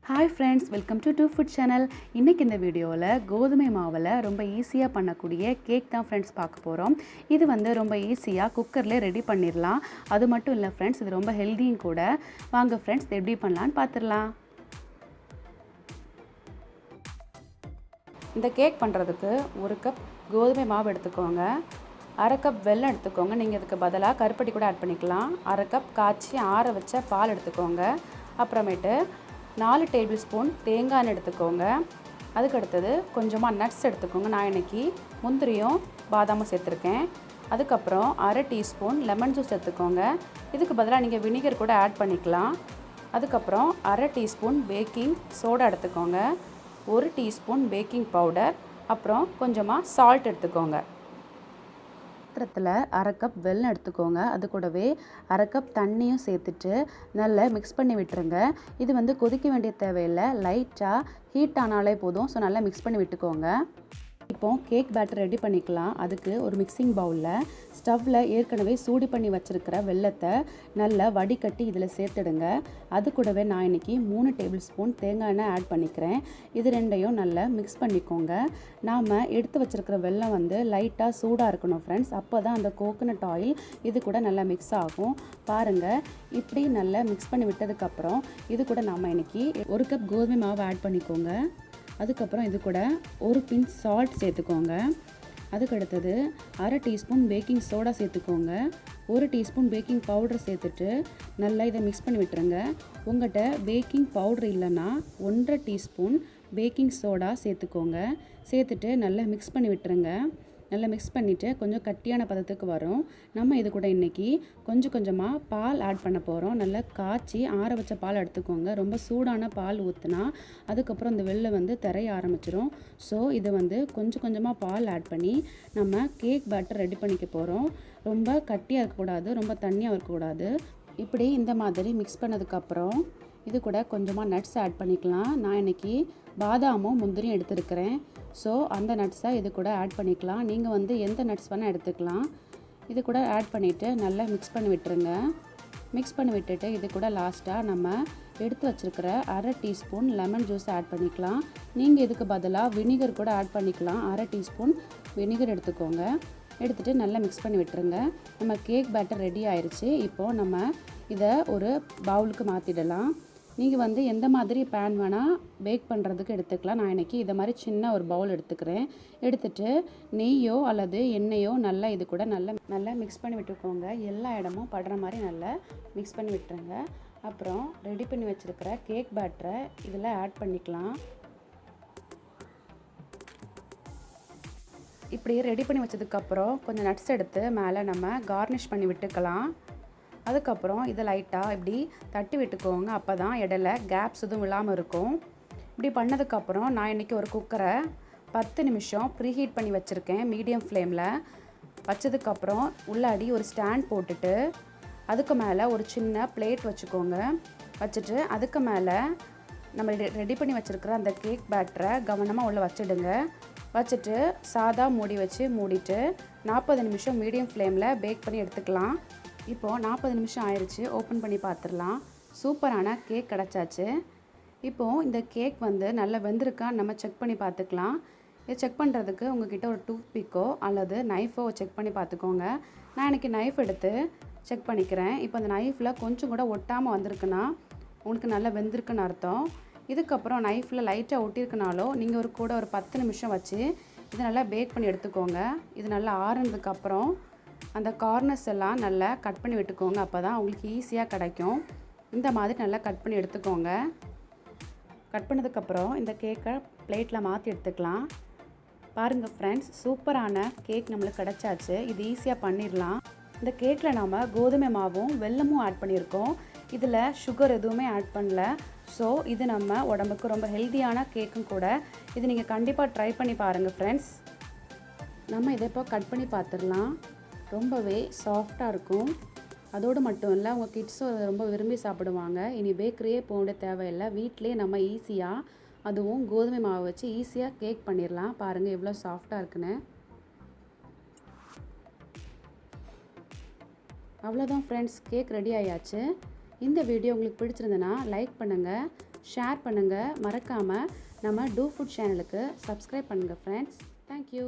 Hi friends, welcome to food channel. இன்றைக்கி இந்த வீடியோவில் கோதுமை மாவில் ரொம்ப ஈஸியாக பண்ணக்கூடிய கேக் தான் ஃப்ரெண்ட்ஸ் பார்க்க போகிறோம். இது வந்து ரொம்ப ஈஸியாக குக்கரில் ரெடி பண்ணிடலாம். அது மட்டும் இல்லை ஃப்ரெண்ட்ஸ், இது ரொம்ப ஹெல்த்தியும் கூட. வாங்க ஃப்ரெண்ட்ஸ், இது எப்படி பண்ணலான்னு பார்த்துடலாம். இந்த கேக் பண்ணுறதுக்கு 1 கப் கோதுமை மாவு எடுத்துக்கோங்க. 1/2 கப் வெல்லம் எடுத்துக்கோங்க. நீங்கள் இதுக்கு பதிலாக கருப்பட்டி கூட ஆட் பண்ணிக்கலாம். 1/2 கப் காய்ச்சி ஆற வச்ச பால் எடுத்துக்கோங்க. அப்புறமேட்டு 4 டேபிள் ஸ்பூன் தேங்காய் எண்ணெய் எடுத்துக்கோங்க. அதுக்கு அடுத்தது கொஞ்சமாக நட்ஸ் எடுத்துக்கோங்க. நான் இன்றைக்கி முந்திரியும் பாதாமும் சேர்த்துருக்கேன். அதுக்கப்புறம் 1/2 டீஸ்பூன் லெமன் ஜூஸ் எடுத்துக்கோங்க. இதுக்கு பதிலாக நீங்கள் வினிகர் கூட ஆட் பண்ணிக்கலாம். அதுக்கப்புறம் 1/2 டீஸ்பூன் பேக்கிங் சோடா எடுத்துக்கோங்க. 1 டீஸ்பூன் பேக்கிங் பவுடர், அப்புறம் கொஞ்சமாக சால்ட் எடுத்துக்கோங்க. பாத்திரத்தில் 1/2 கப் வெல்லம் எடுத்துக்கோங்க. அது கூடவே 1/2 கப் தண்ணியும் சேர்த்துட்டு நல்லா மிக்ஸ் பண்ணி விட்டுருங்க. இது வந்து கொதிக்க வேண்டிய தேவையில்லை, லைட்டாக ஹீட் ஆனாலே போதும். ஸோ நல்லா மிக்ஸ் பண்ணி விட்டுக்கோங்க. இப்போ கேக் பேட்டர் ரெடி பண்ணிக்கலாம். அதுக்கு ஒரு மிக்சிங் பவுலில் ஸ்டவ்வில் ஏற்கனவே சூடு பண்ணி வச்சுருக்கிற வெல்லத்தை நல்லா வடிகட்டி இதில் சேர்த்துடுங்க. அது கூடவே நான் இன்றைக்கி 3 டேபிள் ஸ்பூன் தேங்காய் எண்ணெய் ஆட் பண்ணிக்கிறேன். இது ரெண்டையும் நல்லா மிக்ஸ் பண்ணிக்கோங்க. நாம் எடுத்து வச்சுருக்கிற வெல்லம் வந்து லைட்டாக சூடாக இருக்கணும் ஃப்ரெண்ட்ஸ். அப்போ தான் அந்த கோகோனட் ஆயில் இது கூட நல்லா மிக்ஸ் ஆகும். பாருங்கள், இப்படி நல்லா மிக்ஸ் பண்ணி விட்டதுக்கப்புறம் இது கூட நாம் இன்றைக்கி 1 கப் கோதுமை மாவு ஆட் பண்ணிக்கோங்க. அதுக்கப்புறம் இது கூட ஒரு பிஞ்ச் சால்ட் சேர்த்துக்கோங்க. அதுக்கு அடுத்தது 1/2 டீஸ்பூன் பேக்கிங் சோடா சேர்த்துக்கோங்க. 1 டீஸ்பூன் பேக்கிங் பவுடர் சேர்த்துட்டு நல்லா இதை மிக்ஸ் பண்ணி விட்டுருங்க. உங்கள்கிட்ட பேக்கிங் பவுடர் இல்லைன்னா 1/2 டீஸ்பூன் பேக்கிங் சோடா சேர்த்துக்கோங்க. சேர்த்துட்டு நல்லா மிக்ஸ் பண்ணி விட்டுருங்க. நல்லா மிக்ஸ் பண்ணிவிட்டு கொஞ்சம் கட்டியான பதத்துக்கு வரும். நம்ம இது கூட இன்றைக்கி கொஞ்சம் கொஞ்சமாக பால் ஆட் பண்ண போகிறோம். நல்லா காய்ச்சி ஆற வச்ச பால் எடுத்துக்கோங்க. ரொம்ப சூடான பால் ஊற்றினா அதுக்கப்புறம் இந்த வெல்லம் வந்து திரைய ஆரம்பிச்சிடும். ஸோ இதை வந்து கொஞ்சம் கொஞ்சமாக பால் ஆட் பண்ணி நம்ம கேக் பேட்டர் ரெடி பண்ணிக்க போகிறோம். ரொம்ப கட்டியாக இருக்கக்கூடாது, ரொம்ப தண்ணியாக இருக்கக்கூடாது. இப்படி இந்த மாதிரி மிக்ஸ் பண்ணதுக்கப்புறம் இது கூட கொஞ்சமாக நட்ஸ் ஆட் பண்ணிக்கலாம். நான் இன்றைக்கி பாதாமும் முந்திரியும் எடுத்துருக்கிறேன். ஸோ அந்த நட்ஸை இது கூட ஆட் பண்ணிக்கலாம். நீங்கள் வந்து எந்த நட்ஸ் வேணால் எடுத்துக்கலாம். இது கூட ஆட் பண்ணிவிட்டு நல்லா மிக்ஸ் பண்ணி விட்டுருங்க. மிக்ஸ் பண்ணி விட்டுட்டு இது கூட லாஸ்ட்டாக நம்ம எடுத்து வச்சுருக்கிற 1/2 டீஸ்பூன் லெமன் ஜூஸ் ஆட் பண்ணிக்கலாம். நீங்கள் இதுக்கு பதிலாக வினிகர் கூட ஆட் பண்ணிக்கலாம். 1/2 டீஸ்பூன் வினிகர் எடுத்துக்கோங்க. எடுத்துகிட்டு நல்லா மிக்ஸ் பண்ணி விட்டுருங்க. நம்ம கேக் பேட்டர் ரெடி ஆயிடுச்சு. இப்போது நம்ம இதை ஒரு பவுலுக்கு மாற்றிடலாம். நீங்கள் வந்து எந்த மாதிரி பேன் வேணால் பேக் பண்ணுறதுக்கு எடுத்துக்கலாம். நான் இன்றைக்கி இதை மாதிரி சின்ன ஒரு பவுல் எடுத்துக்கிறேன். எடுத்துகிட்டு நெய்யோ அல்லது எண்ணெயோ நல்லா இது கூட நல்லா மிக்ஸ் பண்ணி விட்டுக்கோங்க. எல்லா இடமும் படுற மாதிரி நல்லா மிக்ஸ் பண்ணி விட்டுருங்க. அப்புறம் ரெடி பண்ணி வச்சுருக்கிற கேக் பேட்டரை இதில் ஆட் பண்ணிக்கலாம். இப்படி ரெடி பண்ணி வச்சதுக்கப்புறம் கொஞ்சம் நட்ஸ் எடுத்து மேலே நம்ம கார்னிஷ் பண்ணி விட்டுக்கலாம். அதுக்கப்புறம் இதை லைட்டாக இப்படி தட்டி விட்டுக்கோங்க. அப்போ தான் இடையில கேப்ஸ் எதுவும் இல்லாமல் இருக்கும். இப்படி பண்ணதுக்கப்புறம் நான் இன்றைக்கி ஒரு குக்கரை 10 நிமிஷம் ப்ரீஹீட் பண்ணி வச்சுருக்கேன். மீடியம் ஃப்ளேமில் வச்சதுக்கப்புறம் உள்ளாடி ஒரு ஸ்டாண்ட் போட்டுட்டு அதுக்கு மேலே ஒரு சின்ன பிளேட் வச்சுக்கோங்க. வச்சுட்டு அதுக்கு மேலே நம்ம ரெடி பண்ணி வச்சுருக்கிற அந்த கேக் பேட்டரை கவனமாக உள்ளே வச்சுடுங்க. வச்சுட்டு சாதா மூடி வச்சு மூடிட்டு 40 நிமிஷம் மீடியம் ஃப்ளேமில் பேக் பண்ணி எடுத்துக்கலாம். இப்போது 40 நிமிஷம் ஆயிடுச்சு. ஓப்பன் பண்ணி பார்த்துடலாம். சூப்பரான கேக் கிடச்சாச்சு. இப்போது இந்த கேக் வந்து நல்லா வெந்திருக்கான்னு நம்ம செக் பண்ணி பார்த்துக்கலாம். இதை செக் பண்ணுறதுக்கு உங்கள்கிட்ட ஒரு டூத் பிக்கோ அல்லது நைஃபோ செக் பண்ணி பார்த்துக்கோங்க. நான் இன்றைக்கி நைஃப் எடுத்து செக் பண்ணிக்கிறேன். இப்போ அந்த நைஃப்பில் கொஞ்சம் கூட ஒட்டாமல் வந்திருக்குன்னா உங்களுக்கு நல்லா வெந்திருக்குன்னு அர்த்தம். இதுக்கப்புறம் நைஃப்பில் லைட்டாக ஒட்டியிருக்குனாலும் நீங்கள் ஒரு 10 நிமிஷம் வச்சு இதை நல்லா பேக் பண்ணி எடுத்துக்கோங்க. இது நல்லா ஆறுனதுக்கப்புறம் அந்த கார்னர்ஸ் எல்லாம் நல்லா கட் பண்ணி விட்டுக்கோங்க. அப்போ தான் உங்களுக்கு ஈஸியாக கிடைக்கும். இந்த மாதிரி நல்லா கட் பண்ணி எடுத்துக்கோங்க. கட் பண்ணதுக்கப்புறம் இந்த கேக்கை பிளேட்டில் மாற்றி எடுத்துக்கலாம். பாருங்கள் ஃப்ரெண்ட்ஸ், சூப்பரான கேக் நம்மளுக்கு கிடச்சாச்சு. இது ஈஸியாக பண்ணிடலாம். இந்த கேக்கில் நாம் கோதுமை மாவும் வெல்லமும் ஆட் பண்ணியிருக்கோம். இதில் சுகர் எதுவுமே ஆட் பண்ணல. ஸோ இது நம்ம உடம்புக்கு ரொம்ப ஹெல்த்தியான கேக்கும் கூட. இது நீங்கள் கண்டிப்பாக ட்ரை பண்ணி பாருங்கள் ஃப்ரெண்ட்ஸ். நம்ம இதை இப்போ கட் பண்ணி பார்த்துடலாம். ரொம்பவே சாஃப்டாக இருக்கும். அதோடு மட்டும் இல்லை, உங்கள் கிட்ஸும் ரொம்ப விரும்பி சாப்பிடுவாங்க. இனி பேக்கரியே போக வேண்டிய தேவையில்லை. வீட்டிலே நம்ம ஈஸியாக, அதுவும் கோதுமை மாவை வச்சு ஈஸியாக கேக் பண்ணிடலாம். பாருங்கள் எவ்வளோ சாஃப்டாக இருக்குன்னு. அவ்வளோதான் ஃப்ரெண்ட்ஸ், கேக் ரெடி ஆயாச்சு. இந்த வீடியோ உங்களுக்கு பிடிச்சிருந்ததுன்னா லைக் பண்ணுங்கள், ஷேர் பண்ணுங்கள், மறக்காமல் நம்ம டூ ஃபுட் சேனலுக்கு சப்ஸ்கிரைப் பண்ணுங்கள் ஃப்ரெண்ட்ஸ். தேங்க்யூ.